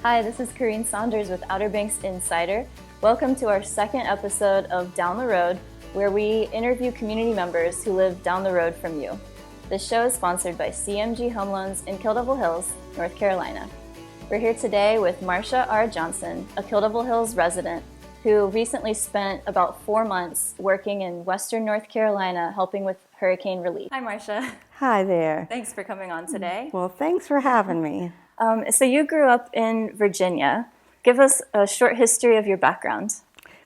Hi, this is Kareen Saunders with Outer Banks Insider. Welcome to our second episode of Down the Road, where we interview community members who live down the road from you. This show is sponsored by CMG Home Loans in Kill Devil Hills, North Carolina. We're here today with Marsha R Johnson, a Kill Devil Hills resident who recently spent about 4 months working in Western North Carolina helping with hurricane relief. Hi, Marsha. Hi there. Thanks for coming on today. Well, thanks for having me. So you grew up in Virginia. Give us a short history of your background.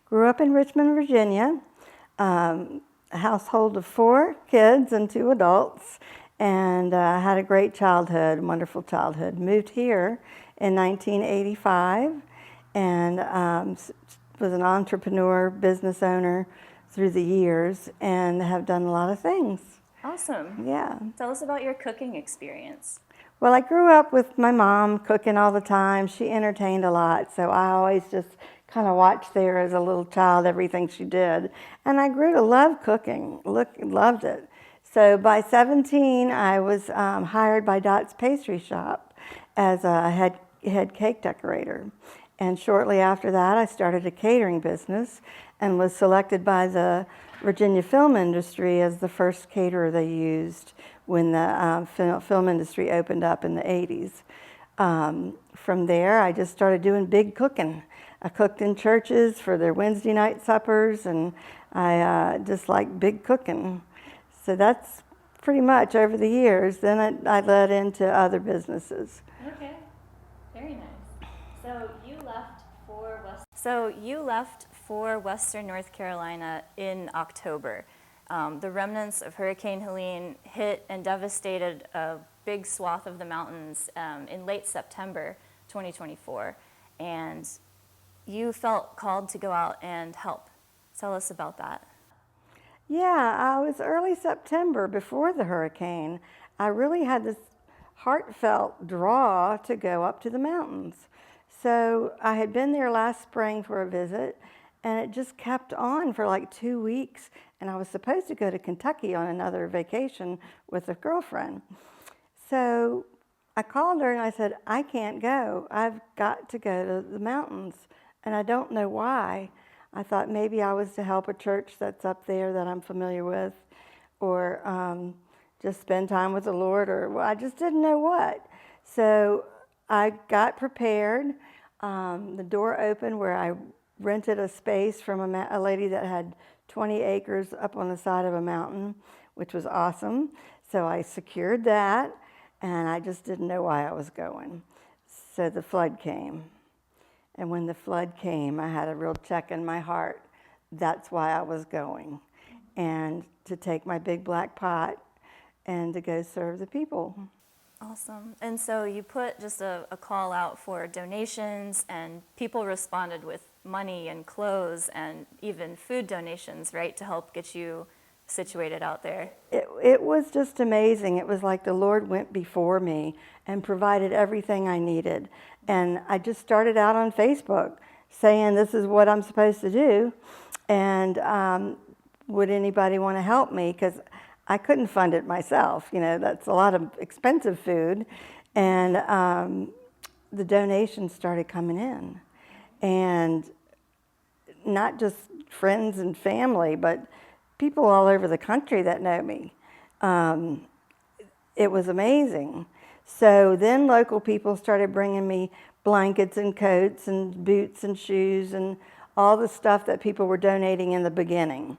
Grew up in Richmond, Virginia, a household of 4 kids and 2 adults, and had a great childhood, wonderful childhood. Moved here in 1985 and was an entrepreneur, business owner through the years, and have done a lot of things. Awesome. Yeah. Tell us about your cooking experience. Well, I grew up with my mom cooking all the time. She entertained a lot, so I always just kind of watched there as a little child, everything she did. And I grew to love cooking, loved it. So by 17, I was hired by Dot's Pastry Shop as a head cake decorator. And shortly after that, I started a catering business and was selected by the Virginia film industry as the first caterer they used when the film industry opened up in the 80s. From there, I just started doing big cooking. I cooked in churches for their Wednesday night suppers, and I just like big cooking. So that's pretty much over the years. Then I led into other businesses. Okay, very nice. So you left for Western North Carolina in October. The remnants of Hurricane Helene hit and devastated a big swath of the mountains in late September 2024, and you felt called to go out and help. Tell us about that. Yeah, it was early September before the hurricane. I really had this heartfelt draw to go up to the mountains. So I had been there last spring for a visit, and it just kept on for like 2 weeks. And I was supposed to go to Kentucky on another vacation with a girlfriend. So I called her and I said, I can't go. I've got to go to the mountains. And I don't know why. I thought maybe I was to help a church that's up there that I'm familiar with, or just spend time with the Lord, or well, I just didn't know what. So I got prepared. The door opened where I rented a space from a lady that had 20 acres up on the side of a mountain, which was awesome. So I secured that, and I just didn't know why I was going. So the flood came. And when the flood came, I had a real check in my heart. That's why I was going. And to take my big black pot and to go serve the people. Awesome. And so you put just a call out for donations, and people responded with money and clothes and even food donations, right, to help get you situated out there. It was just amazing. It was like the Lord went before me and provided everything I needed. And I just started out on Facebook saying, this is what I'm supposed to do, and would anybody want to help me? Because I couldn't fund it myself. You know, that's a lot of expensive food. And the donations started coming in. And not just friends and family, but people all over the country that know me. It was amazing. So then local people started bringing me blankets and coats and boots and shoes and all the stuff that people were donating in the beginning.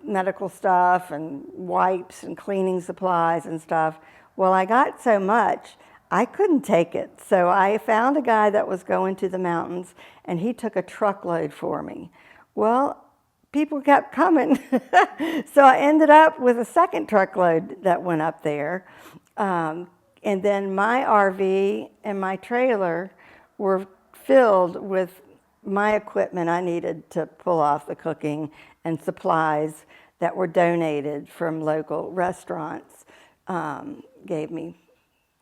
Medical stuff and wipes and cleaning supplies and stuff. Well, I got so much, I couldn't take it. So I found a guy that was going to the mountains, and he took a truckload for me. Well, people kept coming. So I ended up with a second truckload that went up there. And then my RV and my trailer were filled with my equipment I needed to pull off the cooking and supplies that were donated from local restaurants. Gave me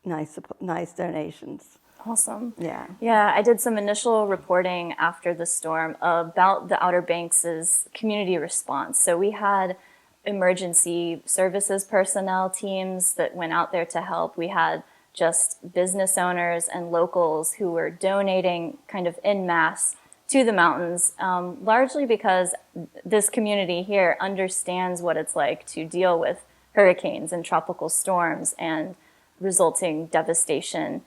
nice donations. Awesome. Yeah. Yeah, I did some initial reporting after the storm about the Outer Banks' community response. So we had emergency services personnel teams that went out there to help. We had just business owners and locals who were donating kind of en masse to the mountains, largely because this community here understands what it's like to deal with hurricanes and tropical storms and resulting devastation.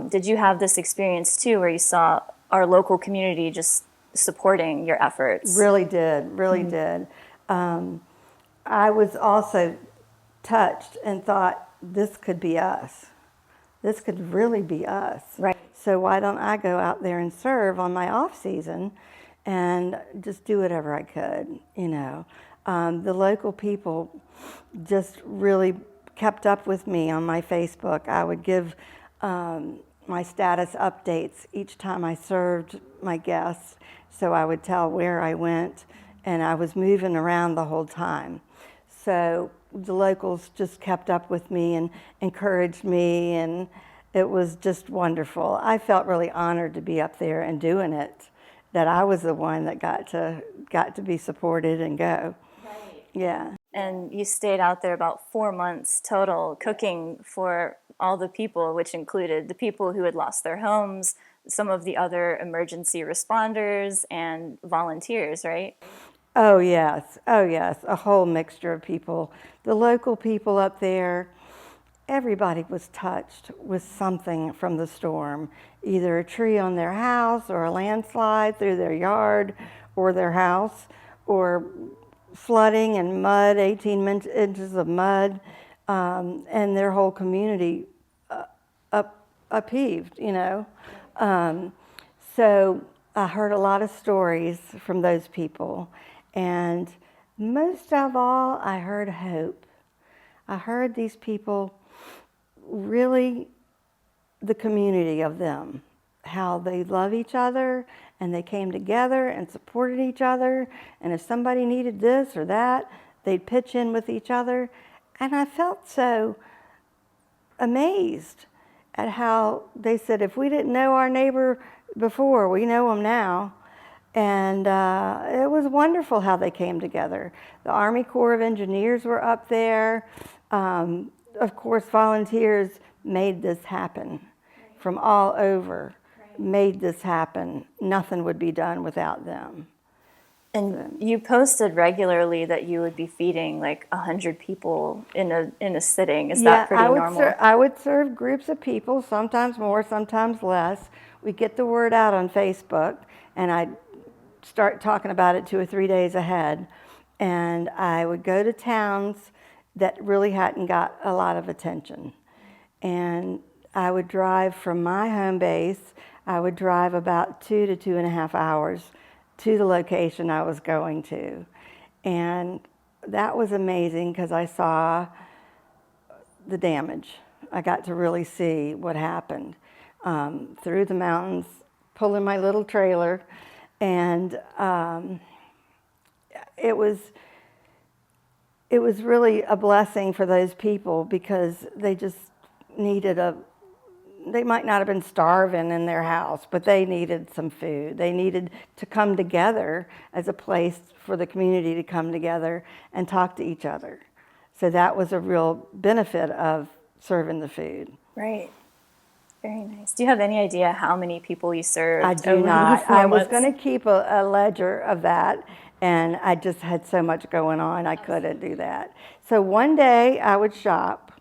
Did you have this experience too, where you saw our local community just supporting your efforts? Really did. I was also touched and thought, this could be us. This could really be us. Right. So why don't I go out there and serve on my off season and just do whatever I could, you know. The local people just really kept up with me on my Facebook. I would give my status updates each time I served my guests. So I would tell where I went, and I was moving around the whole time. So the locals just kept up with me and encouraged me, and it was just wonderful. I felt really honored to be up there and doing it, that I was the one that got to be supported and go. Right. Yeah. And you stayed out there about 4 months total, cooking for all the people, which included the people who had lost their homes, some of the other emergency responders, and volunteers, right? Oh yes, a whole mixture of people. The local people up there, everybody was touched with something from the storm, either a tree on their house or a landslide through their yard or their house, or flooding and mud, 18 inches of mud, and their whole community upheaved, you know. So I heard a lot of stories from those people, and most of all, I heard hope. I heard these people really, the community of them, how they love each other, and they came together and supported each other, and if somebody needed this or that, they'd pitch in with each other. And I felt so amazed at how they said, if we didn't know our neighbor before, we know them now. And it was wonderful how they came together. The Army Corps of Engineers were up there. Of course, volunteers made this happen from all over, made this happen. Nothing would be done without them. And you posted regularly that you would be feeding like 100 people in a sitting. Is that pretty normal? I would serve groups of people, sometimes more, sometimes less. We'd get the word out on Facebook, and I'd start talking about it 2 or 3 days ahead. And I would go to towns that really hadn't got a lot of attention. And I would drive from my home base, I would drive about 2 to 2.5 hours to the location I was going to. And that was amazing because I saw the damage. I got to really see what happened through the mountains, pulling my little trailer. And it was really a blessing for those people because they just needed they might not have been starving in their house, but they needed some food. They needed to come together as a place for the community to come together and talk to each other. So that was a real benefit of serving the food. Right. Very nice. Do you have any idea how many people you served? I do not. I was going to keep a ledger of that, and I just had so much going on, I couldn't do that. So one day I would shop.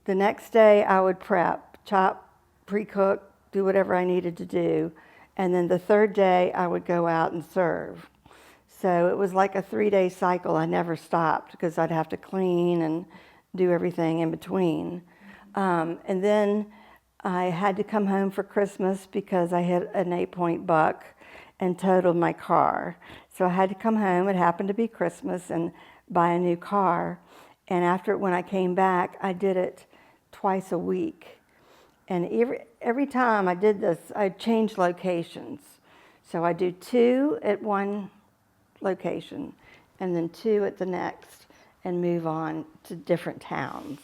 The next day I would prep, chop, pre-cook, do whatever I needed to do. And then the third day I would go out and serve. So it was like a 3-day cycle. I never stopped because I'd have to clean and do everything in between. And then I had to come home for Christmas because I hit an 8-point buck and totaled my car. So I had to come home, it happened to be Christmas, and buy a new car. And when I came back, I did it twice a week. And every time I did this, I changed locations. So I do 2 at one location, and then 2 at the next, and move on to different towns.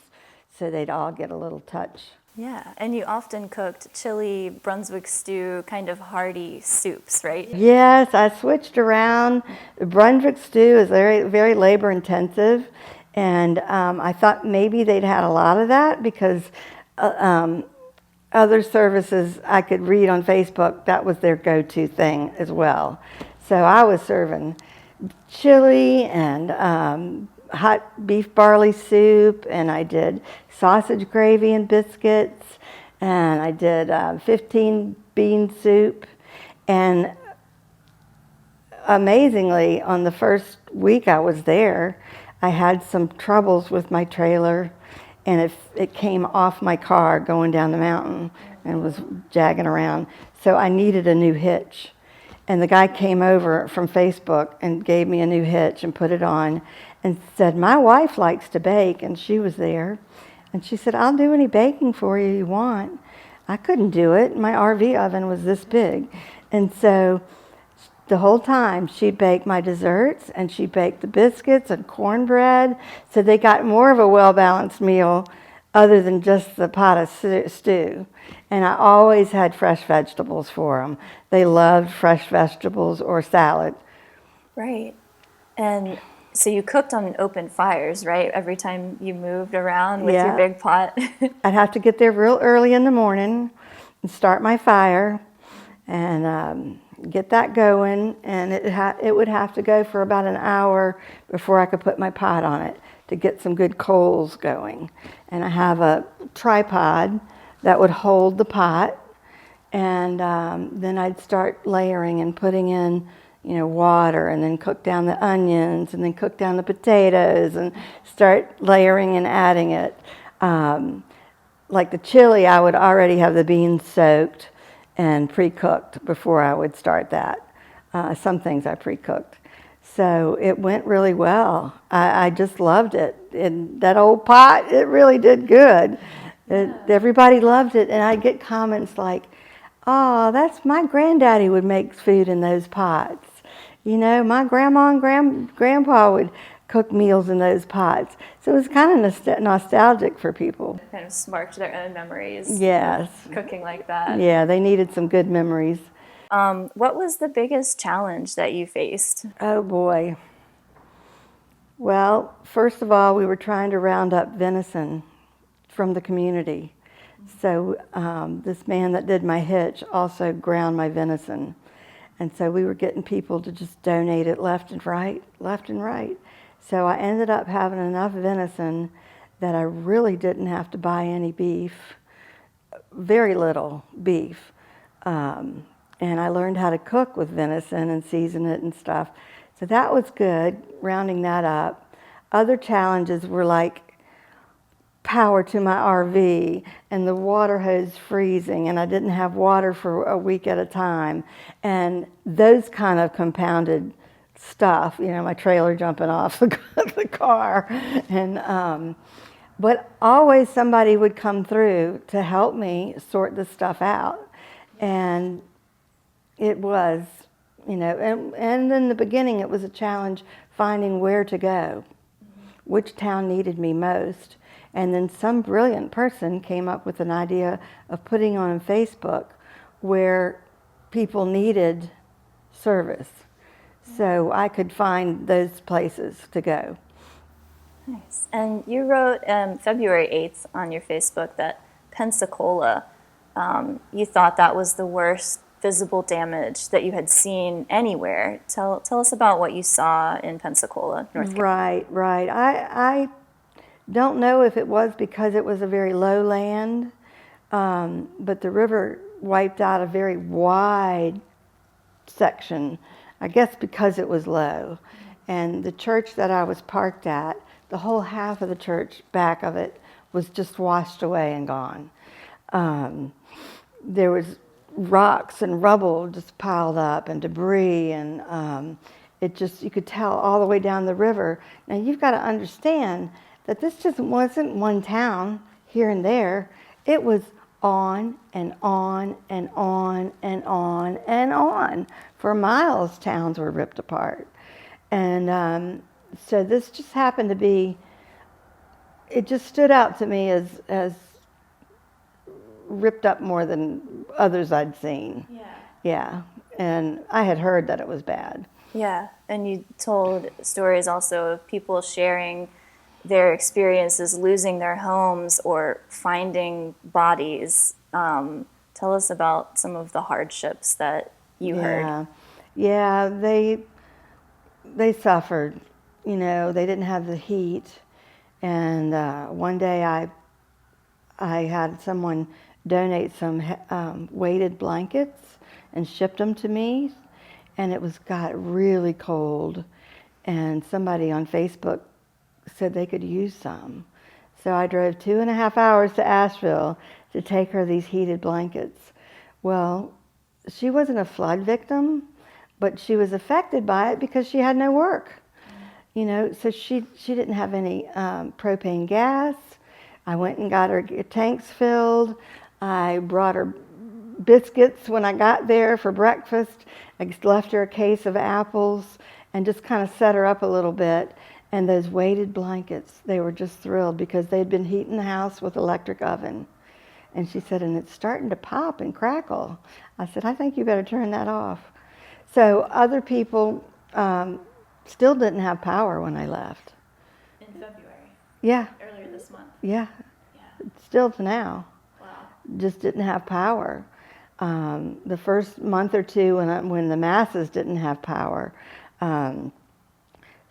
So they'd all get a little touch. Yeah, and you often cooked chili, Brunswick stew, kind of hearty soups, right? Yes, I switched around. The Brunswick stew is very, very labor intensive, and I thought maybe they'd had a lot of that because other services I could read on Facebook, that was their go-to thing as well. So I was serving chili and hot beef barley soup, and I did sausage gravy and biscuits, and I did 15 bean soup. And amazingly, on the first week I was there, I had some troubles with my trailer, and it came off my car going down the mountain and was jagging around. So I needed a new hitch. And the guy came over from Facebook and gave me a new hitch and put it on and said, my wife likes to bake, and she was there. And she said, I'll do any baking for you want. I couldn't do it. My RV oven was this big. And so the whole time she'd bake my desserts, and she baked the biscuits and cornbread. So they got more of a well-balanced meal other than just the pot of stew. And I always had fresh vegetables for them. They loved fresh vegetables or salad. Right. And so you cooked on open fires, right? Every time you moved around with your big pot. I'd have to get there real early in the morning and start my fire and get that going. And it would have to go for about an hour before I could put my pot on it to get some good coals going. And I have a tripod that would hold the pot, and then I'd start layering and putting in, water, and then cook down the onions, and then cook down the potatoes, and start layering and adding it. Like the chili, I would already have the beans soaked and pre-cooked before I would start that. Some things I pre-cooked. So it went really well. I just loved it. And that old pot, it really did good. Everybody loved it, and I'd get comments like, oh, that's my granddaddy would make food in those pots. My grandma and grandpa would cook meals in those pots. So it was kind of nostalgic for people. Kind of sparked their own memories. Yes. Cooking like that. Yeah, they needed some good memories. What was the biggest challenge that you faced? Oh, boy. Well, first of all, we were trying to round up venison from the community. So this man that did my hitch also ground my venison. And so we were getting people to just donate it left and right. So I ended up having enough venison that I really didn't have to buy any beef, very little beef. And I learned how to cook with venison and season it and stuff. So that was good, rounding that up. Other challenges were like power to my RV and the water hose freezing, and I didn't have water for a week at a time. And those kind of compounded stuff, my trailer jumping off the car. And but always somebody would come through to help me sort this stuff out. And it was, and in the beginning it was a challenge finding where to go, which town needed me most. And then some brilliant person came up with an idea of putting on Facebook where people needed service. So I could find those places to go. Nice. And you wrote February 8th on your Facebook that Pensacola, you thought that was the worst visible damage that you had seen anywhere. Tell us about what you saw in Pensacola, North Carolina. Right. I don't know if it was because it was a very low land, but the river wiped out a very wide section, I guess because it was low. And the church that I was parked at, the whole half of the church back of it was just washed away and gone. There was rocks and rubble just piled up and debris, and you could tell all the way down the river. Now you've got to understand that this just wasn't one town here and there. It was on and on and on and on and on. For miles, towns were ripped apart. And so this just happened to be, it just stood out to me as ripped up more than others I'd seen. Yeah. And I had heard that it was bad. Yeah, and you told stories also of people sharing their experiences losing their homes or finding bodies. Tell us about some of the hardships that you heard. Yeah, they suffered. You know, they didn't have the heat, and one day I had someone donate some weighted blankets and shipped them to me, and got really cold, and somebody on Facebook said they could use some. So I drove 2.5 hours to Asheville to take her these heated blankets. Well, she wasn't a flood victim, but she was affected by it because she had no work. You know, so she didn't have any propane gas. I went and got her tanks filled. I brought her biscuits when I got there for breakfast. I left her a case of apples and just kind of set her up a little bit. And those weighted blankets, they were just thrilled because they'd been heating the house with electric oven. And she said, and it's starting to pop and crackle. I said, I think you better turn that off. So other people still didn't have power when I left. In February? Yeah. Earlier this month? Yeah. Yeah. Still to now. Wow. Just didn't have power. The first month or two when the masses didn't have power,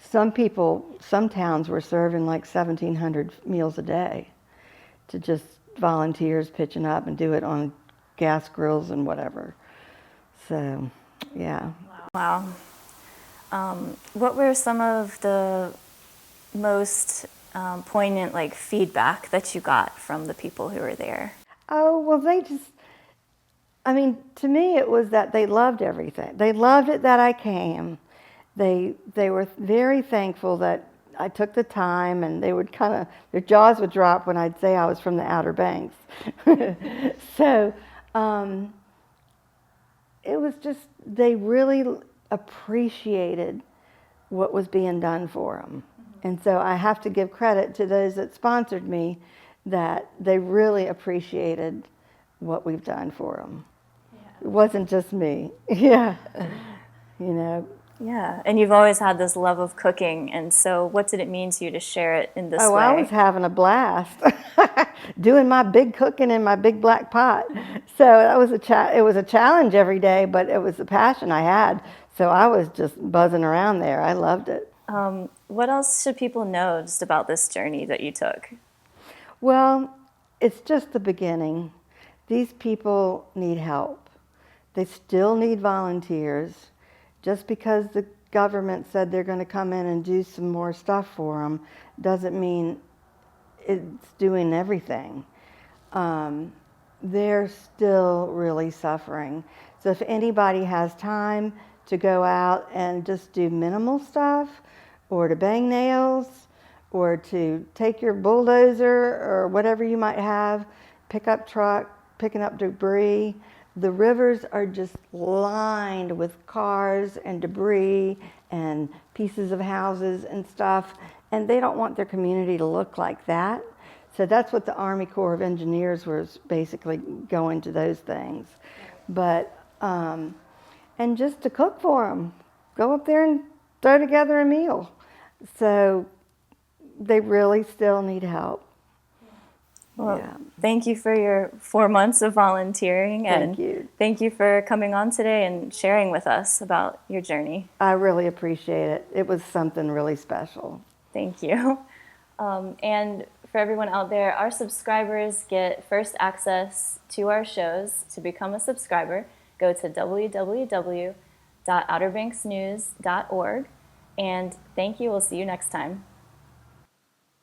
some towns were serving like 1,700 meals a day to just volunteers pitching up and do it on gas grills and whatever. So, yeah. Wow. What were some of the most poignant feedback that you got from the people who were there? Oh, well, to me it was that they loved everything. They loved it that I came. They were very thankful that I took the time, and they would their jaws would drop when I'd say I was from the Outer Banks. So it was just, they really appreciated what was being done for them. Mm-hmm. And so I have to give credit to those that sponsored me, that they really appreciated what we've done for them. Yeah. It wasn't just me. Yeah. You know. Yeah, and you've always had this love of cooking, and so what did it mean to you to share it in this way? Oh, I was having a blast doing my big cooking in my big black pot. So that was it was a challenge every day, but it was a passion I had. So I was just buzzing around there. I loved it. What else should people know just about this journey that you took? Well, it's just the beginning. These people need help. They still need volunteers. Just because the government said they're going to come in and do some more stuff for them doesn't mean it's doing everything. They're still really suffering. So if anybody has time to go out and just do minimal stuff, or to bang nails, or to take your bulldozer or whatever you might have, pickup truck, picking up debris. The rivers are just lined with cars and debris and pieces of houses and stuff, and they don't want their community to look like that. So that's what the Army Corps of Engineers was basically going to, those things. But, and just to cook for them, go up there and throw together a meal. So they really still need help. Well, yeah. Thank you for your 4 months of volunteering, and thank you for coming on today and sharing with us about your journey. I really appreciate it. It was something really special. Thank you. And for everyone out there, our subscribers get first access to our shows. To become a subscriber, go to www.outerbanksnews.org. And thank you. We'll see you next time.